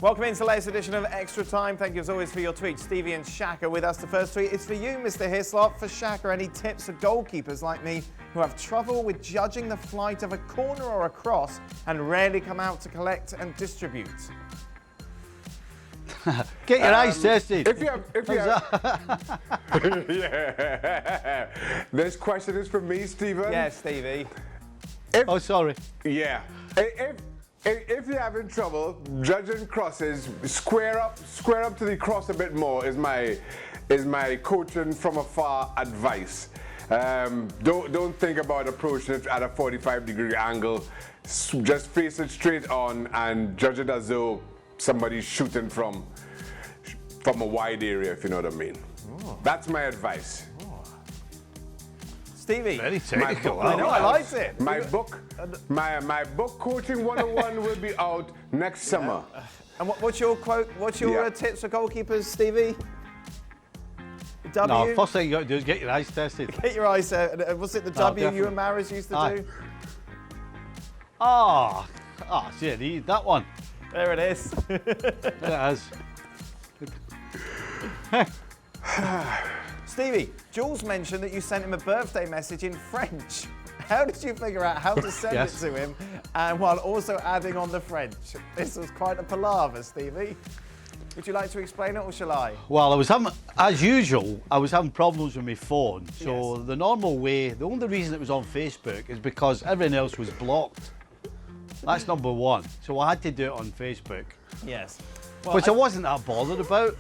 Welcome into the latest edition of Extra Time. Thank you as always for your tweets. Stevie and Shaka with us. The first tweet is for you, Mr. Hislop. For Shaka, any tips for goalkeepers like me who have trouble with judging the flight of a corner or a cross and rarely come out to collect and distribute? Get your eyes tested. Yeah. This question is for me, Stephen. Yes, Stevie. Sorry. Yeah. If you're having trouble judging crosses, square up to the cross a bit more is my coaching from afar advice. Don't think about approaching it at a 45-degree angle. Just face it straight on and judge it as though somebody's shooting from a wide area, if you know what I mean. Ooh. That's my advice. Ooh. Stevie. Very technical. I know, I liked it. My book, Coaching 101 will be out next summer. And what's your quote? What's your tips for goalkeepers, Stevie? W? No, first thing you got to do is get your eyes tested. Get your eyes tested. Was it the W definitely. You and Maris used to do? See, that one. There it is. There it is. Stevie, Jules mentioned that you sent him a birthday message in French. How did you figure out how to send it to him, and while also adding on the French? This was quite a palaver, Stevie. Would you like to explain it, or shall I? Well, as usual, I was having problems with my phone. So the normal way, the only reason it was on Facebook is because everything else was blocked. That's number one. So I had to do it on Facebook. Yes. Well, which I wasn't that bothered about,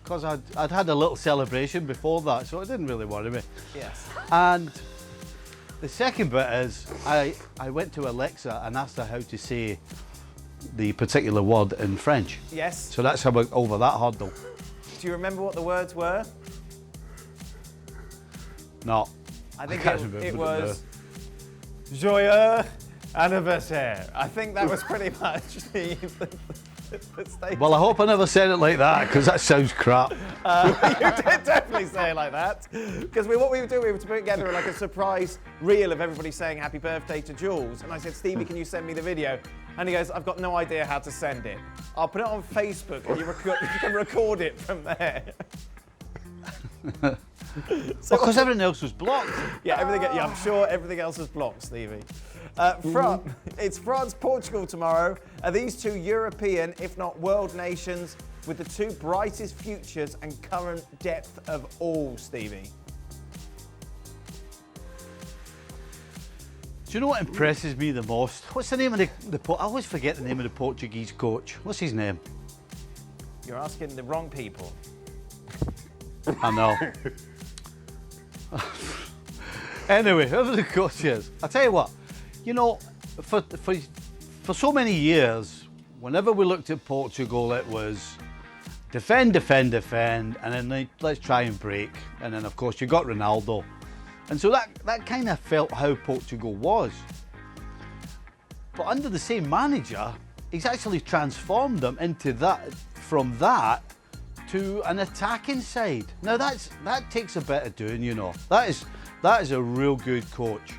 because I'd had a little celebration before that, so it didn't really worry me. Yes. And the second bit is I went to Alexa and asked her how to say the particular word in French. Yes. So that's how I got over that hurdle. Do you remember what the words were? No. I think it was Joyeux Anniversaire. I think that was pretty much the statement. Well, I hope I never said it like that, because that sounds crap. You did definitely say it like that. Because what we were doing, we were to put together like a surprise reel of everybody saying happy birthday to Jules. And I said, Stevie, can you send me the video? And he goes, I've got no idea how to send it. I'll put it on Facebook and you can record it from there. Because everything else was blocked. Yeah, I'm sure everything else is blocked, Stevie. It's France-Portugal tomorrow. Are these two European, if not world nations, with the two brightest futures and current depth of all, Stevie? Do you know what impresses me the most? What's the name of I always forget the name of the Portuguese coach. What's his name? You're asking the wrong people. I know. Anyway, whoever the coach is, I tell you what, you know, for so many years, whenever we looked at Portugal, it was defend, and then let's try and break. And then, of course, you got Ronaldo. And so that kind of felt how Portugal was. But under the same manager, he's actually transformed them into that, from that to an attacking side. Now that takes a bit of doing, you know. That is a real good coach,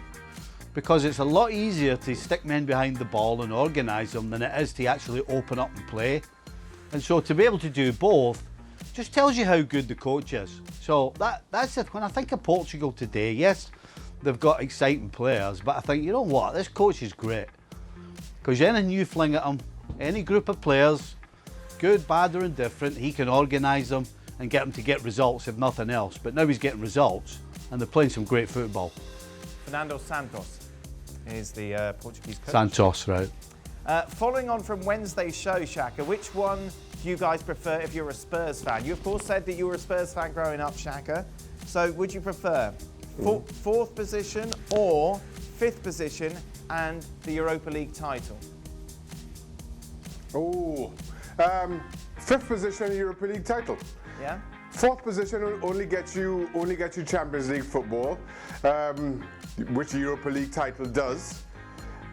because it's a lot easier to stick men behind the ball and organise them than it is to actually open up and play. And so to be able to do both just tells you how good the coach is. So that's it. When I think of Portugal today, yes, they've got exciting players, but I think, you know what, this coach is great. Because anything you fling at him, any group of players, good, bad or indifferent, he can organise them and get them to get results, if nothing else. But now he's getting results and they're playing some great football. Fernando Santos is the Portuguese coach. Santos, right. Following on from Wednesday's show, Shaka, which one do you guys prefer if you're a Spurs fan? You, of course, said that you were a Spurs fan growing up, Shaka. So would you prefer fourth position or fifth position and the Europa League title? Fifth position, Europa League title. Yeah. Fourth position will only get you Champions League football, which the Europa League title does.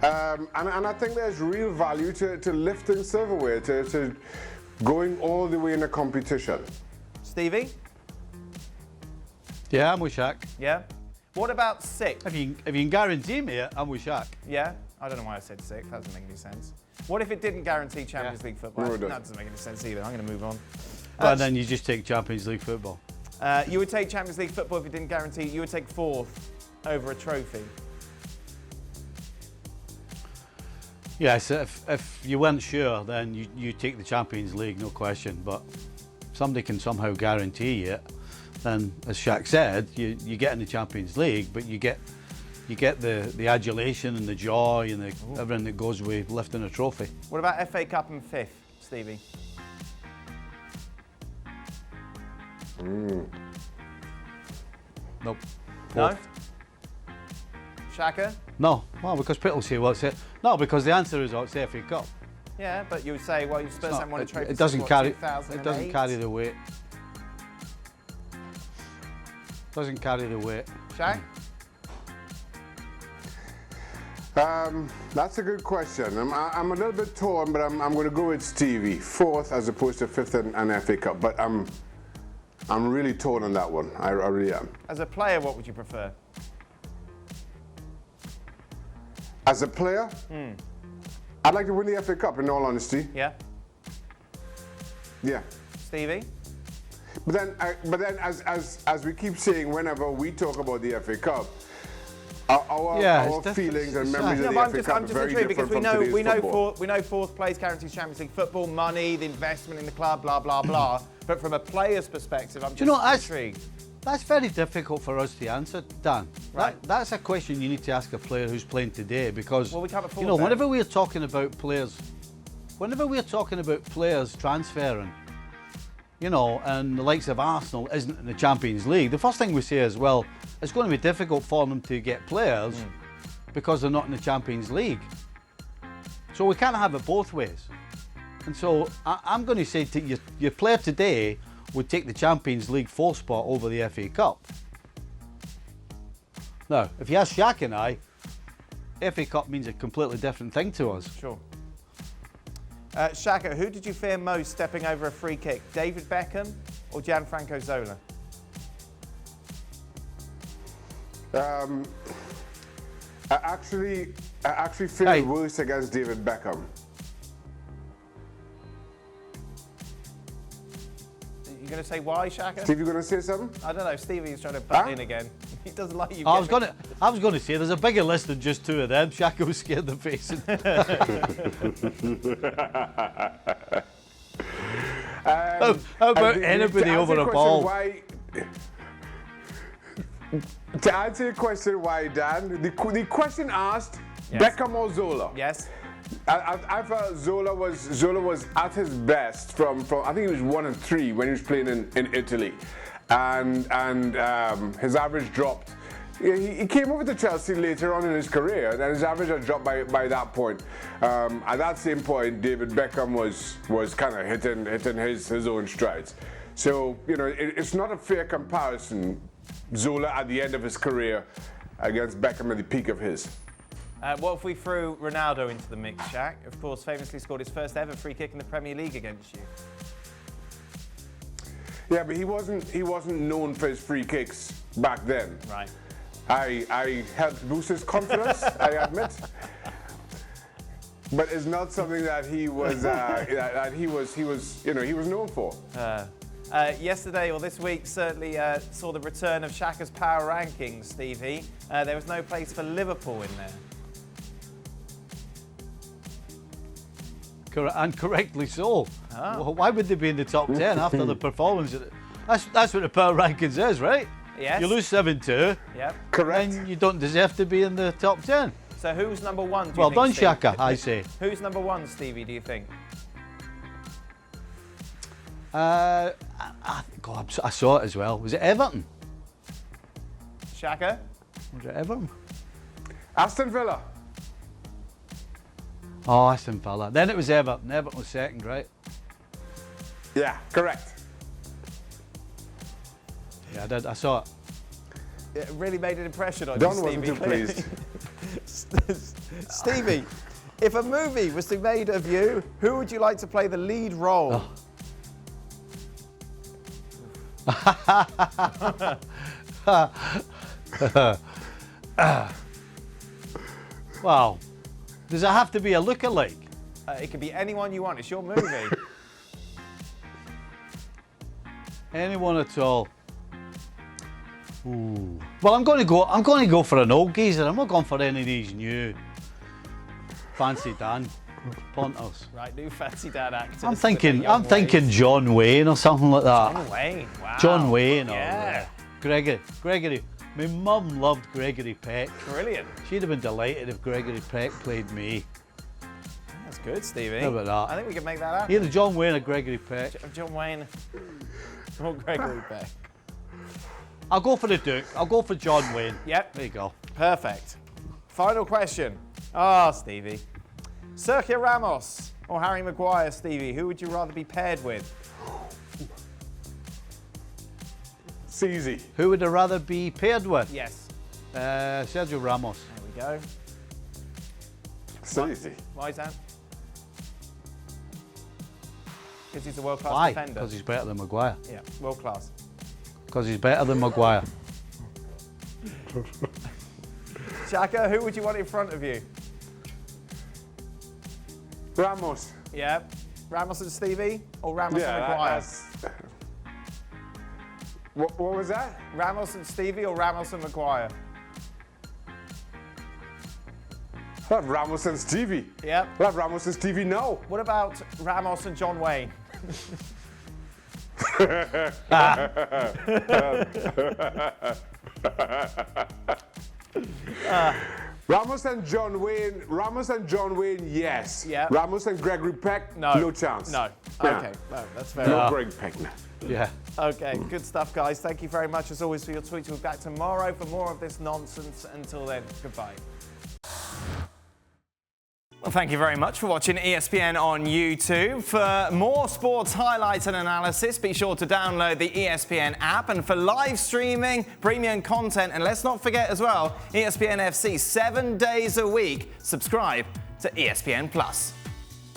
And I think there's real value to lifting silverware, to going all the way in a competition. Stevie? Yeah, I'm with Shaq. Yeah. What about sixth? If you can guarantee me it, I'm with Shaq. Yeah? I don't know why I said sixth. That doesn't make any sense. What if it didn't guarantee Champions League football? No, it That doesn't. doesn't make any sense either. I'm going to move on. And then you just take Champions League football. You would take Champions League football if it didn't guarantee. You would take fourth over a trophy. Yes, if you weren't sure, then you take the Champions League, no question. But if somebody can somehow guarantee it, then, as Shaq said, you get in the Champions League, but you get the adulation and the joy and everything that goes with lifting a trophy. What about FA Cup and fifth, Stevie? Nope. No? Shaka? No. Well, because people say, well, it's it. No, because the answer is, oh, it's the FA Cup. Yeah, but you would say, well, you It's Spurs not- haven't won a trophy it doesn't since, carry. what, 2008? It doesn't carry the weight. Doesn't carry the weight. Shaq? That's a good question. I'm a little bit torn, but I'm going to go with Stevie, fourth as opposed to fifth in an FA Cup. But I'm really torn on that one. I really am. As a player, what would you prefer? As a player, I'd like to win the FA Cup. In all honesty, Yeah? yeah. Stevie? But then, as we keep saying, whenever we talk about the FA Cup, our it's different. feelings and memories No, of but the FA Cup I'm are just very intrigued different because from today's football. we know fourth place guarantees Champions League football, money, the investment in the club, blah, blah, blah. But from a player's perspective, I'm just Do you know, intrigued. That's very difficult for us to answer, Dan. Right. That's a question you need to ask a player who's playing today, because Well, we can't afford you know, that. whenever we're talking about players transferring, you know, and the likes of Arsenal isn't in the Champions League, the first thing we say is, well, it's going to be difficult for them to get players because they're not in the Champions League. So we can't have it both ways. And so I'm going to say to your player today would take the Champions League fourth spot over the FA Cup. Now, if you ask Shaq and I, FA Cup means a completely different thing to us. Sure. Shaka, who did you fear most stepping over a free kick? David Beckham or Gianfranco Zola? I actually feel worse against David Beckham. You going to say why, Shaka? Steve, you going to say something? I don't know. Stevie's trying to butt in again. He doesn't like you. I was going to say there's a bigger list than just two of them. Shaka was scared of facing. How about anybody over a ball? To answer your question, why, Dan? The question asked, Yes. Beckham or Zola? Yes. I felt Zola was at his best from I think he was 1 and 3 when he was playing in Italy, and his average dropped. He came over to Chelsea later on in his career, and his average had dropped by that point. At that same point, David Beckham was kind of hitting his own strides. So you know, it's not a fair comparison. Zola at the end of his career against Beckham at the peak of his. What if we threw Ronaldo into the mix, Shaq? Of course, famously scored his first ever free kick in the Premier League against you. Yeah, but he wasn't known for his free kicks back then. Right. I helped boost his confidence, I admit. But it's not something that he was known for. Yesterday or this week certainly saw the return of Shaka's power rankings, Stevie. There was no place for Liverpool in there. And correctly so. Well, why would they be in the top 10 after the performance? That's what the power rankings is, right? Yes. You lose 7-2, Yep. Correct. then you don't deserve to be in the top 10. So who's number one? Do you Well think, done, Steve? Shaka, I say. Who's number one, Stevie? Do you think? God, I saw it as well. Was it Everton? Shaka? Was it Everton? Aston Villa. Oh, Aston Villa. Then it was Everton. Everton was second, right? Yeah, correct. Yeah, I did. I saw it. It really made an impression on Don you, wasn't Stevie. too pleased. Stevie, if a movie was to be made of you, who would you like to play the lead role? Wow. Does it have to be a lookalike? It could be anyone you want. It's your movie. Anyone at all. Ooh. Well, I'm going to go for an old geezer. I'm not going for any of these new fancy Dan punters. Right, new fancy Dan actors. I'm thinking John Wayne or something like that. John Wayne, wow. John Wayne, yeah. Gregory. My mum loved Gregory Peck. Brilliant. She'd have been delighted if Gregory Peck played me. That's good, Stevie. How about that? I think we can make that happen. Either John Wayne or Gregory Peck. John Wayne or Gregory Peck. I'll go for the Duke. I'll go for John Wayne. Yep. There you go. Perfect. Final question. Stevie. Sergio Ramos or Harry Maguire, Stevie? Who would you rather be paired with? It's easy. Who would I rather be paired with? Yes. Sergio Ramos. There we go. It's easy. Why is that? Because he's a world-class defender. Because he's better than Maguire. Yeah, world-class. Because he's better than Maguire. Shaka, who would you want in front of you? Ramos. Yeah. Ramos and Stevie or Ramos and Maguire? What was that? Ramos and Stevie or Ramos and Maguire? I'll have Ramos and Stevie. Yep. I'll have Ramos and Stevie now. What about Ramos and John Wayne? Ramos and John Wayne, yes. Yeah. Ramos and Gregory Peck, no chance. No. Yeah. Okay, no, that's fair No enough. Greg Peck now. Yeah. Okay, good stuff, guys. Thank you very much, as always, for your tweets. We'll be back tomorrow for more of this nonsense. Until then, goodbye. Well, thank you very much for watching ESPN on YouTube. For more sports highlights and analysis, be sure to download the ESPN app. And for live streaming, premium content, and let's not forget as well, ESPN FC 7 days a week. Subscribe to ESPN Plus.